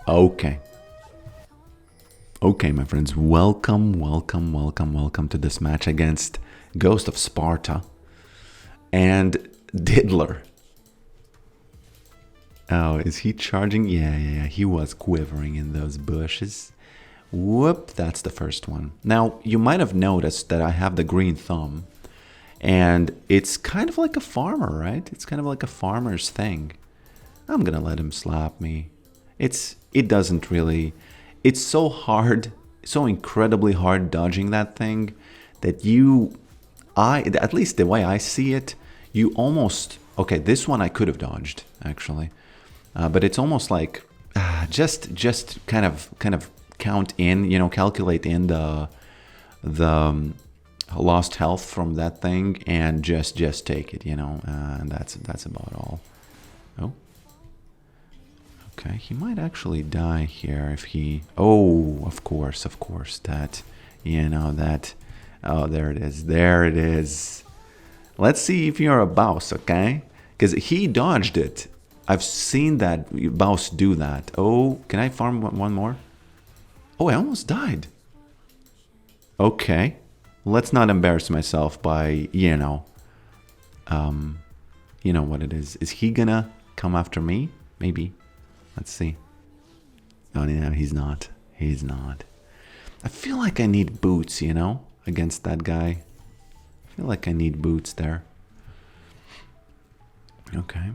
Okay. Okay, my friends, welcome to this match against Ghost of Sparta and Diddler. Oh, is he charging? Yeah, he was quivering in those bushes. Whoop, that's the first one. Now, you might have noticed that I have the green thumb, and it's kind of like a farmer, right? It's kind of like a farmer's thing. I'm gonna let him slap me. It doesn't really... It's so hard, so incredibly hard dodging that thing that at least the way I see it, you almost... Okay, this one I could have dodged, actually. But it's almost like just kind of count in, calculate in the lost health from that thing and just take it, and that's about all. Oh. Okay, he might actually die here if he... Oh, of course, that, that... Oh, there it is. Let's see if you're a Baus, okay? Because he dodged it. I've seen that Baus do that. Oh, can I farm one more? Oh, I almost died. Okay. Let's not embarrass myself by, you know what it is. Is he gonna come after me? Maybe. Let's see. Oh, no, he's not. He's not. I feel like I need boots, against that guy. I feel like I need boots there. Okay.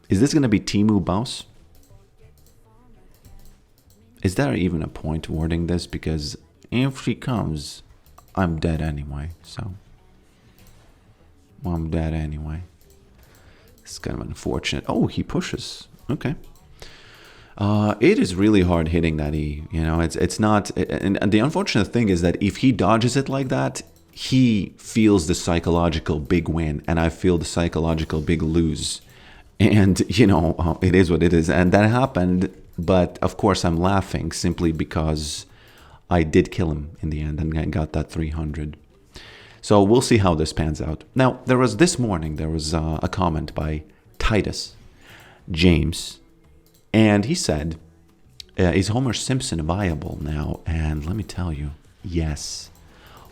Is this going to be Temu Baus? Is there even a point wording this? Because if she comes, I'm dead anyway, so... I'm dead anyway. It's kind of unfortunate. Oh, he pushes. Okay. It is really hard hitting that E. It's not... And the unfortunate thing is that if he dodges it like that, he feels the psychological big win, and I feel the psychological big lose. And, it is what it is. And that happened, but of course I'm laughing simply because I did kill him in the end and I got that 300. So we'll see how this pans out. Now, this morning, there was a comment by Titus James, and he said, is Homer Simpson viable now? And let me tell you, yes.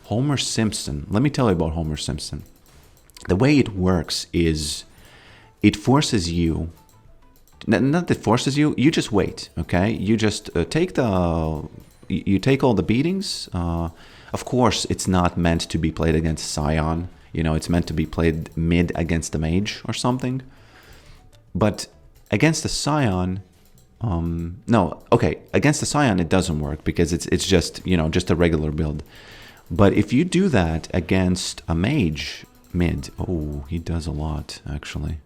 Homer Simpson, let me tell you about Homer Simpson. The way it works is it forces you, not that forces you, you just wait, okay? You just take all the beatings. Of course, it's not meant to be played against Sion. It's meant to be played mid against the mage or something. But against the Sion, against the Sion it doesn't work because it's just, just a regular build. But if you do that against a mage mid, oh, he does a lot, actually.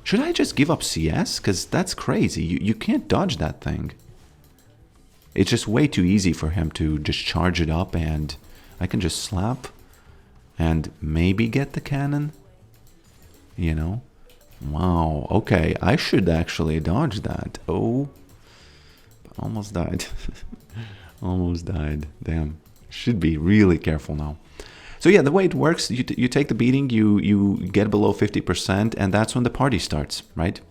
Should I just give up CS? Because that's crazy. You can't dodge that thing. It's just way too easy for him to just charge it up and I can just slap and maybe get the cannon. Wow, okay. I should actually dodge that. Oh, almost died. Almost died. Damn. Should be really careful now. So yeah, the way it works, you take the beating, you get below 50%, and that's when the party starts, right?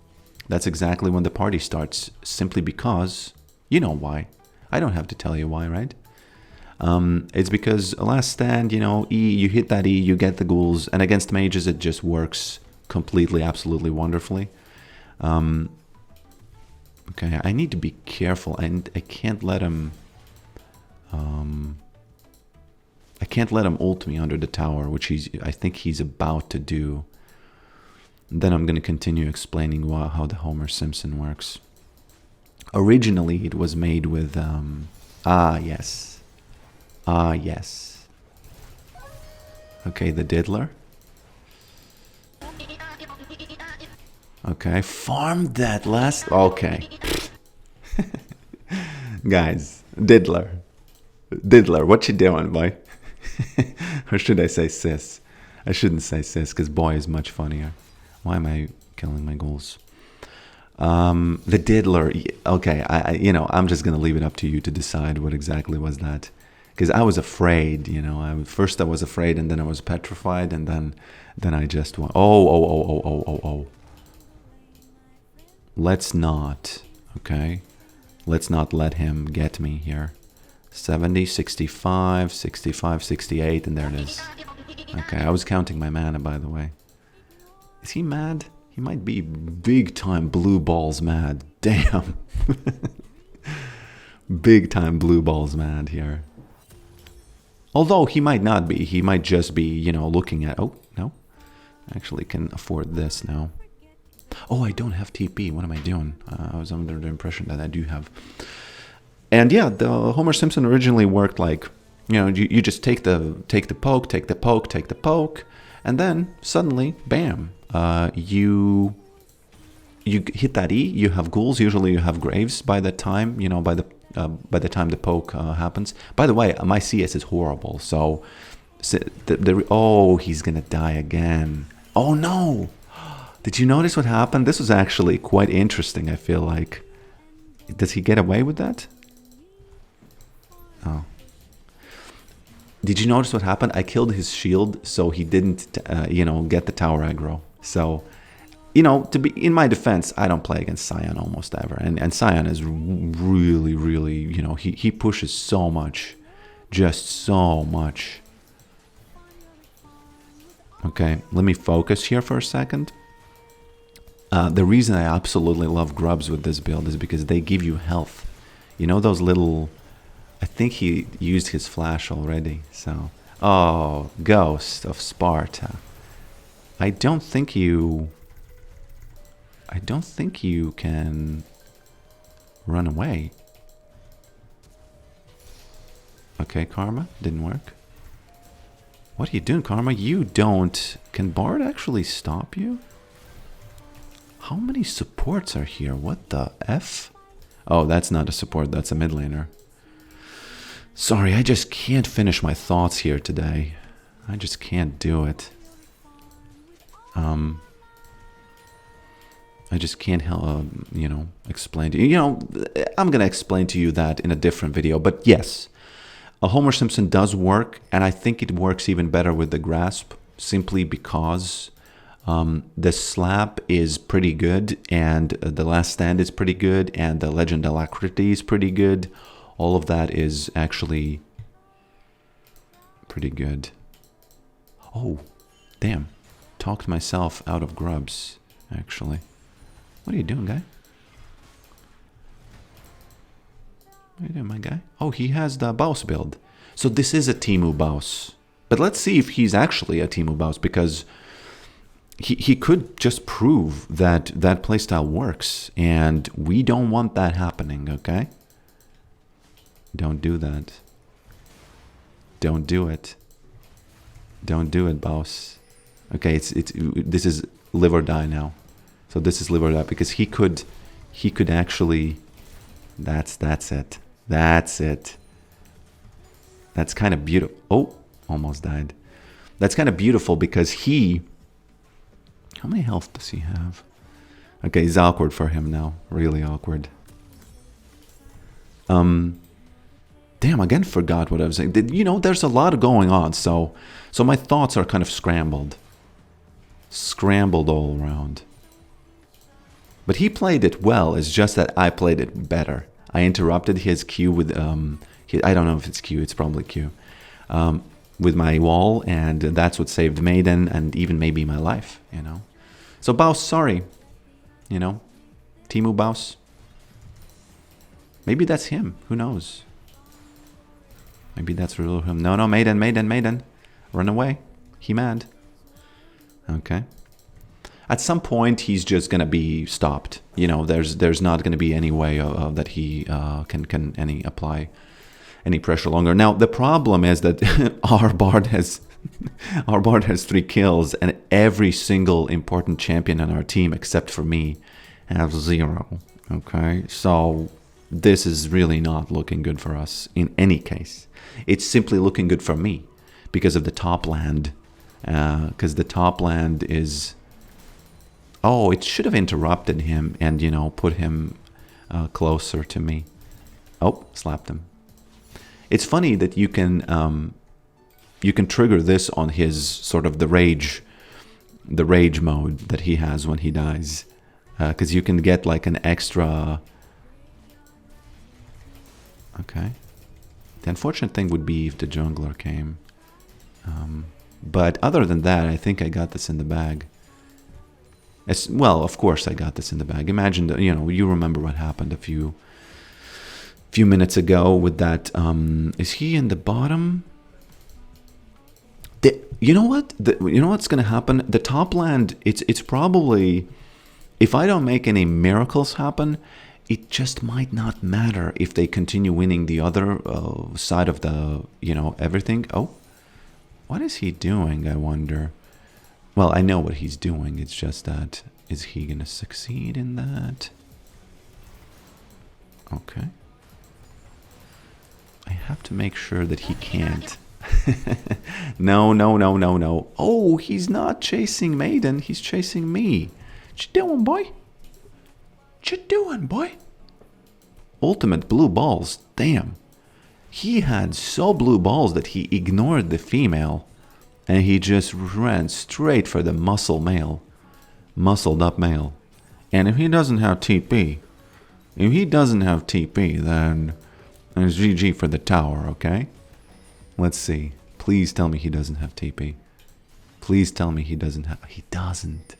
That's exactly when the party starts, simply because, you know why. I don't have to tell you why, right? It's because last stand, E, you hit that E, you get the ghouls, and against mages it just works completely, absolutely wonderfully. Okay, I need to be careful, and I can't let him... I can't let him ult me under the tower, which I think he's about to do. Then I'm going to continue explaining how the Homer Simpson works. Originally, it was made with... yes. Yes. Okay, the Diddler. Okay, farmed that last... Okay. Guys, Diddler. Diddler, what you doing, boy? Or should I say sis? I shouldn't say sis, because boy is much funnier. Why am I killing my ghouls? The Diddler, okay, I'm just going to leave it up to you to decide what exactly was that. Because I was afraid, first I was afraid, and then I was petrified, and then I just went, oh. let's not, okay? Let's not let him get me here. 70, 65, 65, 68, and there it is. Okay, I was counting my mana, by the way. Is he mad? He might be big time blue balls mad. Damn. Big time blue balls mad here. Although he might not be. He might just be, you know, looking at... Oh, no. I actually can afford this now. Oh, I don't have TP. What am I doing? I was under the impression that I do have. And yeah, the Homer Simpson originally worked like, you know, you just take the poke, take the poke, take the poke, and then suddenly, bam, you hit that E. You have ghouls. Usually, you have graves by the time, you know, by the time the poke happens. By the way, my CS is horrible. So oh, he's gonna die again. Oh no! Did you notice what happened? This was actually quite interesting. I feel like. Does he get away with that? Oh. Did you notice what happened? I killed his shield, so he didn't, you know, get the tower aggro. So, you know, to be in my defense, I don't play against Sion almost ever, and Sion is really, really, you know, he pushes so much, just so much. Okay, let me focus here for a second. The reason I absolutely love grubs with this build is because they give you health. You know those little... I think he used his flash already, so... Oh, Ghost of Sparta. I don't think you can run away. Okay, Karma, didn't work. What are you doing, Karma? You don't... Can Bard actually stop you? How many supports are here? What the F? Oh, that's not a support, that's a mid laner. Sorry, I just can't finish my thoughts here today. I just can't do it. I just can't help, you know, explain to you. You know, I'm going to explain to you that in a different video. But yes, a Homer Simpson does work, and I think it works even better with the Grasp, simply because the Slap is pretty good, and the Last Stand is pretty good, and the Legend Alacrity is pretty good. All of that is actually pretty good. Oh, damn. Talked myself out of grubs, actually. What are you doing, guy? What are you doing, my guy? Oh, he has the Baus build. So this is a Temu Baus. But let's see if he's actually a Temu Baus, because he could just prove that that playstyle works, and we don't want that happening, okay? Don't do that. Don't do it. Don't do it, Baus. Okay, this is live or die now. So this is live or die, because he could actually... That's it. That's it. That's kind of beautiful. Oh, almost died. That's kind of beautiful because he... How many health does he have? Okay, it's awkward for him now. Really awkward. Damn, again forgot what I was saying. You know, there's a lot going on, so my thoughts are kind of scrambled. Scrambled all around. But he played it well, it's just that I played it better. I interrupted his Q with, I don't know if it's Q, it's probably Q, with my wall, and that's what saved Maiden and even maybe my life, you know. So Baus, sorry, you know, Temu Baus. Maybe that's him, who knows. Maybe that's real him. No, Maiden, Maiden, Maiden. Run away. He mad. Okay. At some point, he's just gonna be stopped. You know, there's not gonna be any way that he can apply any pressure longer. Now the problem is that our Bard has 3 kills, and every single important champion on our team except for me have 0. Okay, so this is really not looking good for us in any case. It's simply looking good for me because of the top land. Because the top land is... Oh, it should have interrupted him and, you know, put him closer to me. Oh, slapped him. It's funny that you can trigger this on his sort of the rage mode that he has when he dies. Because you can get like an extra... Okay. The unfortunate thing would be if the jungler came. But other than that, I think I got this in the bag. Well, of course I got this in the bag. Imagine that, you remember what happened a few minutes ago with that. Is he in the bottom? You know what? You know what's going to happen? The top land, it's probably, if I don't make any miracles happen, it just might not matter if they continue winning the other side of the, everything. Oh, what is he doing, I wonder? Well, I know what he's doing. It's just that, is he going to succeed in that? Okay. I have to make sure that he can't. No. Oh, he's not chasing Maiden. He's chasing me. What you doing, boy? What you doing, boy? Ultimate blue balls. Damn. He had so blue balls that he ignored the female. And he just ran straight for the muscled up male. And if he doesn't have TP, then it's GG for the tower, okay? Let's see. Please tell me he doesn't have TP. Please tell me he doesn't have... He doesn't.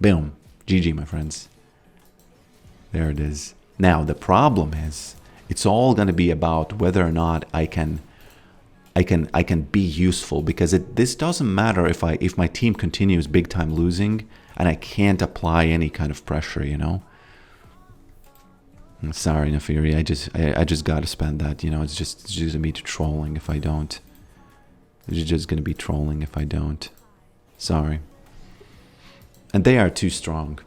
Boom. GG, my friends. There it is. Now, the problem is, it's all going to be about whether or not I can be useful, because this doesn't matter if my team continues big time losing and I can't apply any kind of pressure, I'm sorry, Nefiri, I just gotta spend that, it's just gonna be trolling if I don't. It's just gonna be trolling if I don't. Sorry. And they are too strong,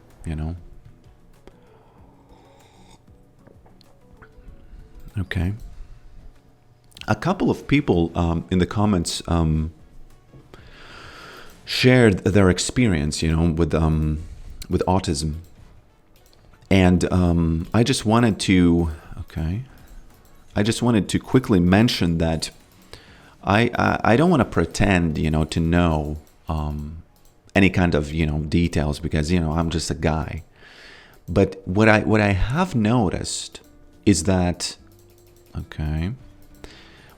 Okay. A couple of people in the comments shared their experience, with autism, and I just wanted to quickly mention that I don't want to pretend, to know any kind of details, because I'm just a guy. But what I have noticed is that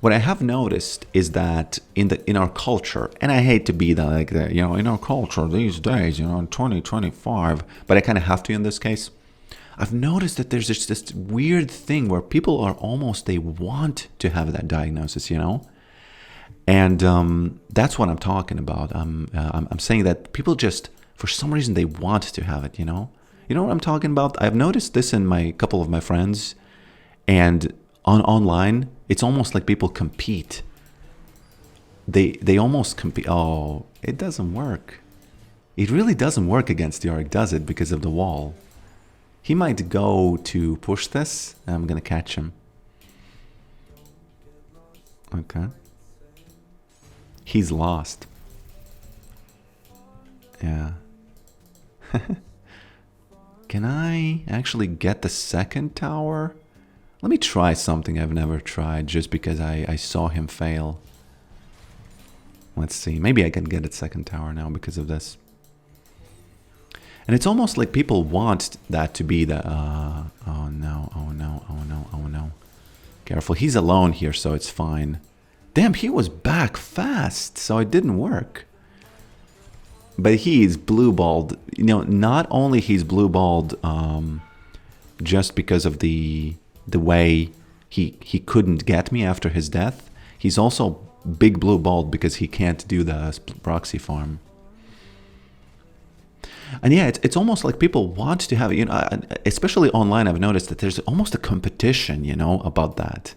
What I have noticed is that in our culture, and I hate to be like that, in our culture these days, in 2025, but I kind of have to in this case. I've noticed that there's just this weird thing where people are they want to have that diagnosis, and that's what I'm talking about. I'm saying that people just, for some reason, they want to have it, You know what I'm talking about? I've noticed this in a couple of my friends, and online, it's almost like people compete. They almost compete. Oh, it doesn't work. It really doesn't work against Yorick, does it? Because of the wall. He might go to push this, and I'm gonna catch him. Okay. He's lost. Yeah. Can I actually get the second tower? Let me try something I've never tried, just because I saw him fail. Let's see. Maybe I can get a second tower now because of this. And it's almost like people want that to be the... oh no, oh no, oh no, oh no. Careful, he's alone here, so it's fine. Damn, he was back fast, so it didn't work. But he's blue-balled. Not only he's blue-balled just because of the way he couldn't get me after his death, he's also big blue-balled because he can't do the proxy farm. And yeah, it's almost like people want to have it, especially online. I've noticed that there's almost a competition, about that.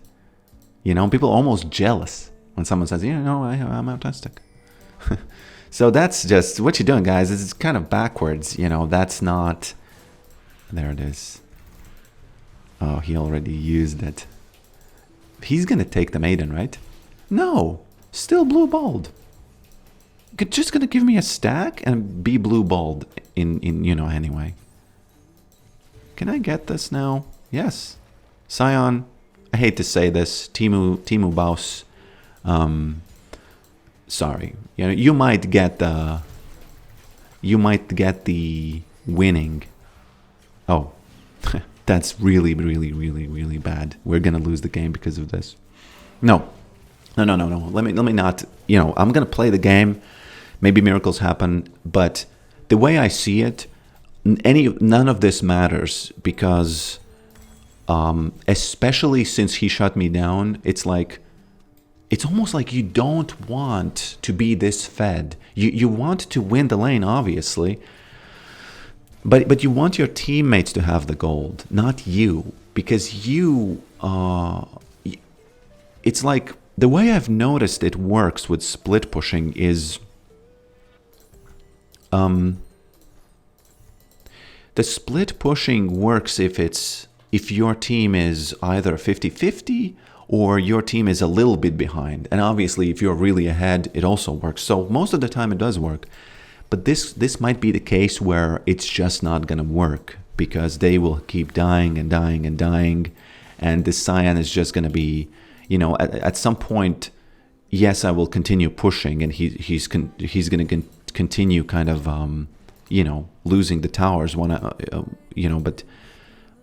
People are almost jealous when someone says, I'm autistic. So that's just what you're doing, guys. It's kind of backwards, that's not... There it is. Oh, he already used it. He's gonna take the maiden, right? No, still blue-balled. Just gonna give me a stack and be blue-balled in anyway. Can I get this now? Yes. Sion, I hate to say this, Temu Baus. Sorry. You might get the winning Oh, that's really, really, really, really bad. We're gonna lose the game because of this. No, no, no, no, no. Let me not. I'm gonna play the game. Maybe miracles happen, but the way I see it, none of this matters because, especially since he shut me down, it's almost like you don't want to be this fed. You want to win the lane, obviously, but you want your teammates to have the gold, not you, because it's like the way I've noticed it works with split pushing is the split pushing works if your team is either 50-50 or your team is a little bit behind. And obviously if you're really ahead, it also works. So most of the time it does work. But this might be the case where it's just not going to work because they will keep dying and dying and dying. And this Sion is just going to be, at some point, yes, I will continue pushing and he's going to continue kind of, losing the towers,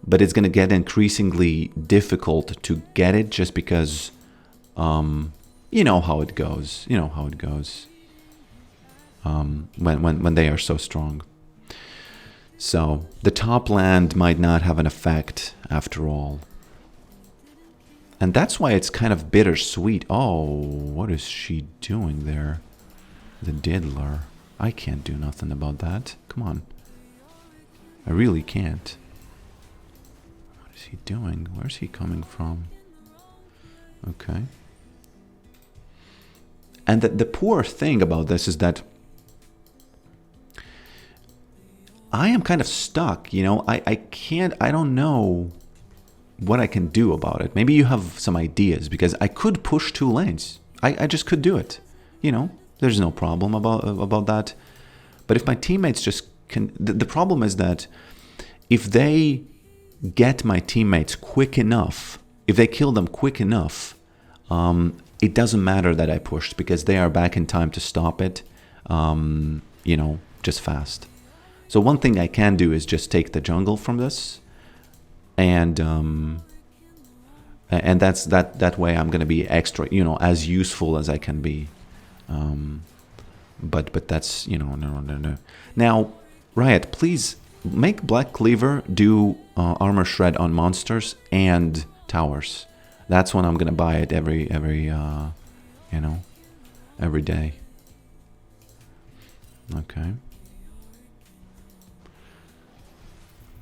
but it's going to get increasingly difficult to get it just because, you know how it goes. When they are so strong. So the top land might not have an effect after all. And that's why it's kind of bittersweet. Oh, what is she doing there? The diddler. I can't do nothing about that. Come on. I really can't. What is he doing? Where's he coming from? Okay. And the poor thing about this is that I am kind of stuck, I don't know what I can do about it. Maybe you have some ideas because I could push 2 lanes. I just could do it. There's no problem about that. But if my teammates just can, the problem is that if they get my teammates quick enough, if they kill them quick enough, it doesn't matter that I pushed because they are back in time to stop it, just fast. So one thing I can do is just take the jungle from this, and that's that way I'm gonna be extra, as useful as I can be. But that's no. Now, Riot, please make Black Cleaver do armor shred on monsters and towers. That's when I'm gonna buy it every day. Okay.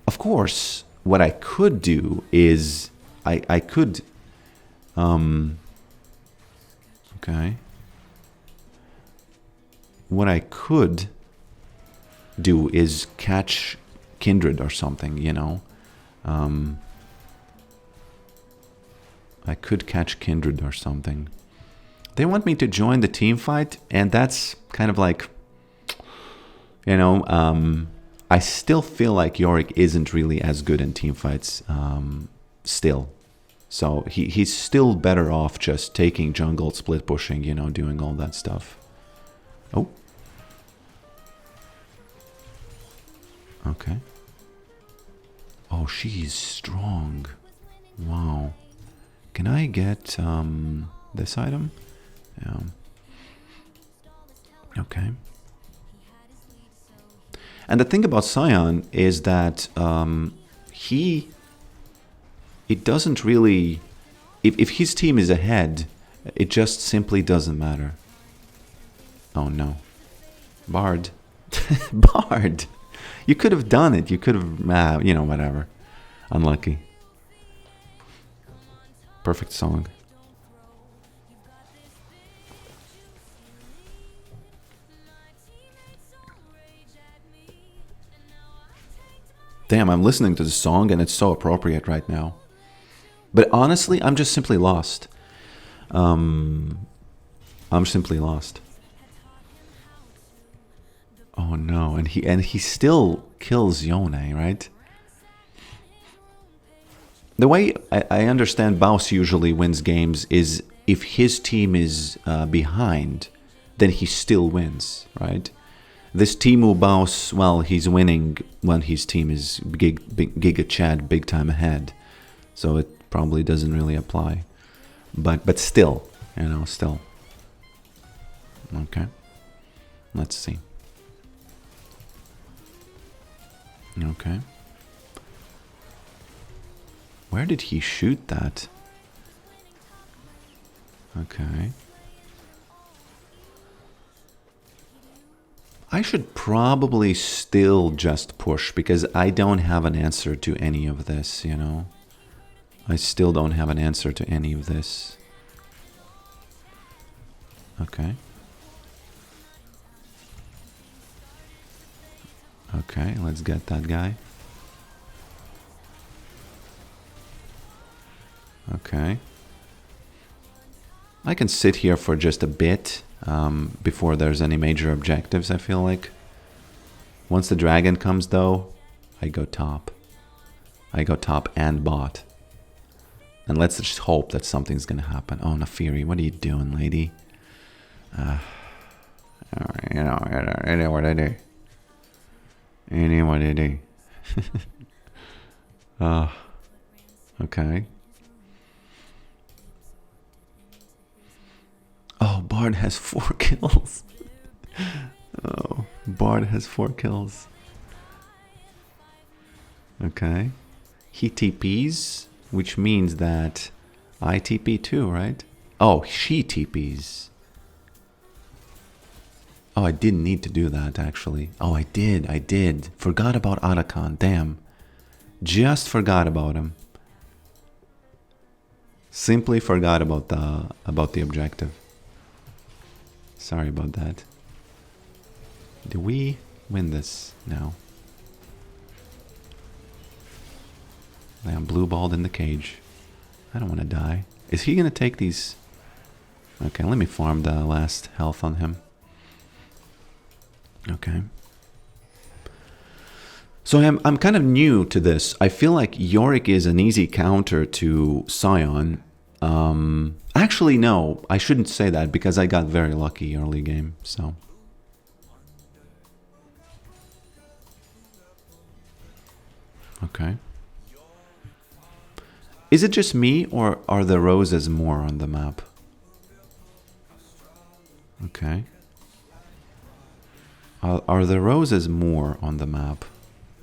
Of course, what I could do is I could okay. What I could do is catch Kindred or something, I could catch Kindred or something. They want me to join the team fight, and that's kind of like, I still feel like Yorick isn't really as good in team fights still. So he's still better off just taking jungle, split pushing, doing all that stuff. Oh. Okay. Oh, she's strong. Wow. Can I get this item? Yeah. Okay. And the thing about Sion is that it doesn't really, if his team is ahead, it just simply doesn't matter. Oh no. Bard. Bard. You could have done it. You could have, whatever. Unlucky. Perfect song. Damn, I'm listening to the song and it's so appropriate right now. But honestly, I'm just simply lost. I'm simply lost. Oh no, and he still kills Yone, right? The way I understand Baus usually wins games is if his team is behind, then he still wins, right? This Temu Baus, well, he's winning when his team is Giga Chad big time ahead. So it probably doesn't really apply. But still, still. Okay. Let's see. Okay. Where did he shoot that? Okay. I should probably still just push because I don't have an answer to any of this, I still don't have an answer to any of this. Okay. Okay, let's get that guy. Okay. I can sit here for just a bit before there's any major objectives, I feel like. Once the dragon comes, though, I go top. I go top and bot. And let's just hope that something's gonna happen. Oh, Nafiri, what are you doing, lady? What I do. What I do. Okay. Oh, Bard has 4 kills. Oh, Bard has 4 kills. Okay. He TPs, which means that I TP too, right? Oh, she TPs. Oh, I didn't need to do that, actually. Oh, I did. Forgot about Arakan, damn. Just forgot about him. Simply forgot about the objective. Sorry about that. Do we win this now? I am blue balled in the cage. I don't want to die. Is he gonna take these? Okay, let me farm the last health on him. Okay. So I'm kind of new to this. I feel like Yorick is an easy counter to Sion. Actually, no, I shouldn't say that because I got very lucky early game, so. Okay. Is it just me or are the roses more on the map? Okay. Are the roses more on the map?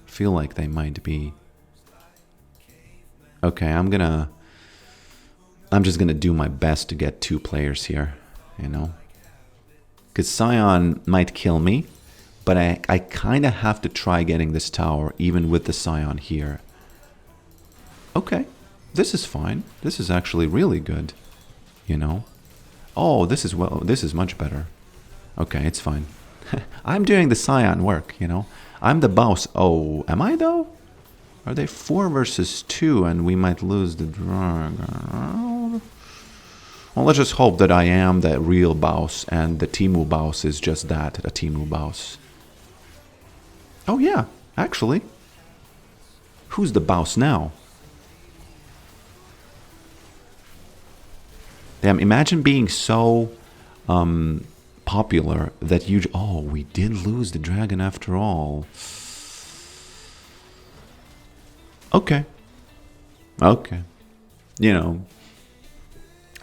Feel like they might be. Okay, I'm just gonna do my best to get 2 players here, because Sion might kill me, but I kind of have to try getting this tower even with the Sion here. Okay, this is fine. This is actually really good, Oh, this is much better. Okay, it's fine. I'm doing the Sion work, I'm the boss. Oh, am I though? Are they 4 versus 2 and we might lose the dragon? Well, let's just hope that I am the real Baus and the Temu Baus is just that, a Temu Baus. Oh yeah, actually. Who's the Baus now? Damn, imagine being so popular that you... Oh, we did lose the dragon after all. Okay. Okay.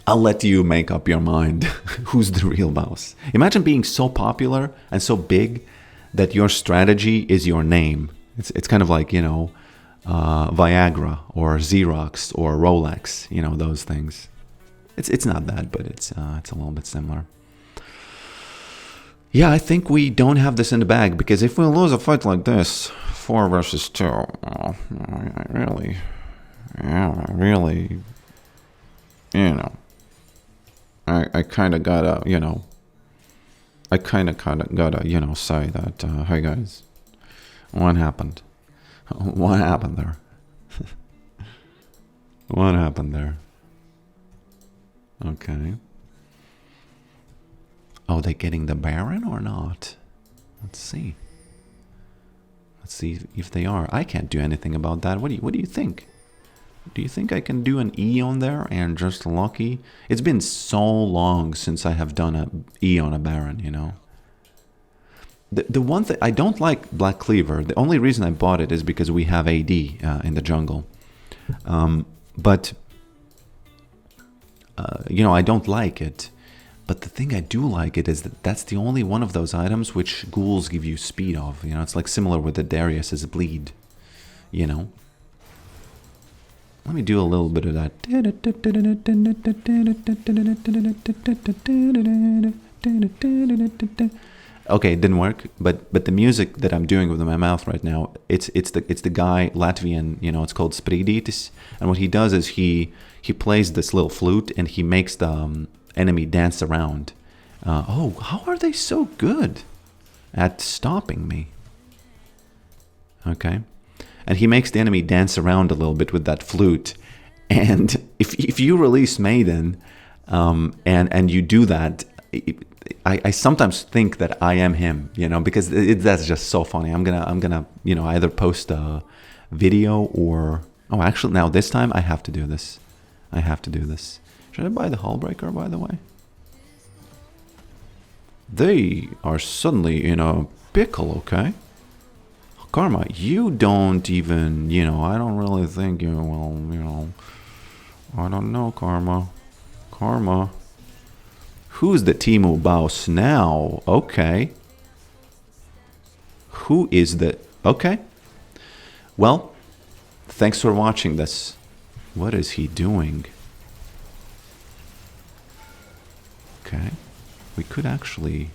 I'll let you make up your mind who's the real Baus. Imagine being so popular and so big that your strategy is your name. It's kind of like, Viagra or Xerox or Rolex, those things. It's not that, but it's a little bit similar. Yeah, I think we don't have this in the bag, because if we lose a fight like this, 4 versus 2, I really, I kind of gotta, say that, hey guys, what happened? What happened there? What happened there? Okay. Oh, they getting the Baron or not? Let's see. Let's see if they are. I can't do anything about that. What do you think? Do you think I can do an E on there and just lucky? It's been so long since I have done an E on a Baron, The one thing I don't like Black Cleaver. The only reason I bought it is because we have AD in the jungle. But you know, I don't like it. But the thing I do like it is that that's the only one of those items which ghouls give you speed of. You know, it's like similar with the Darius's bleed. You know. Let me do a little bit of that. Okay, it didn't work, but the music that I'm doing with my mouth right now, it's the guy Latvian, you know, it's called Sprīdītis, and what he does is he plays this little flute and he makes the enemy dance around. Oh, how are they so good at stopping me? Okay. And he makes the enemy dance around a little bit with that flute. And if you release Maiden, and you do that, I sometimes think that I am him, you know, because that's just so funny. I'm gonna you know, either post a video or actually now this time I have to do this. I have to do this. Should I buy the Hullbreaker, by the way? They are suddenly in a pickle, okay? Karma, you don't even, you know, I don't really think you will, you know, I don't know, Karma. Karma. Who's the Temu Baus now? Okay. Who is the... Okay. Well, thanks for watching this. What is he doing? Okay. We could actually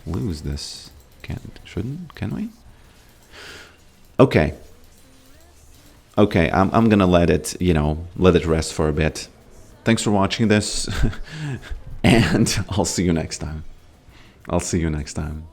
lose this. Can we? Okay. Okay, I'm gonna let it, you know, let it rest for a bit. Thanks for watching this, and I'll see you next time. I'll see you next time.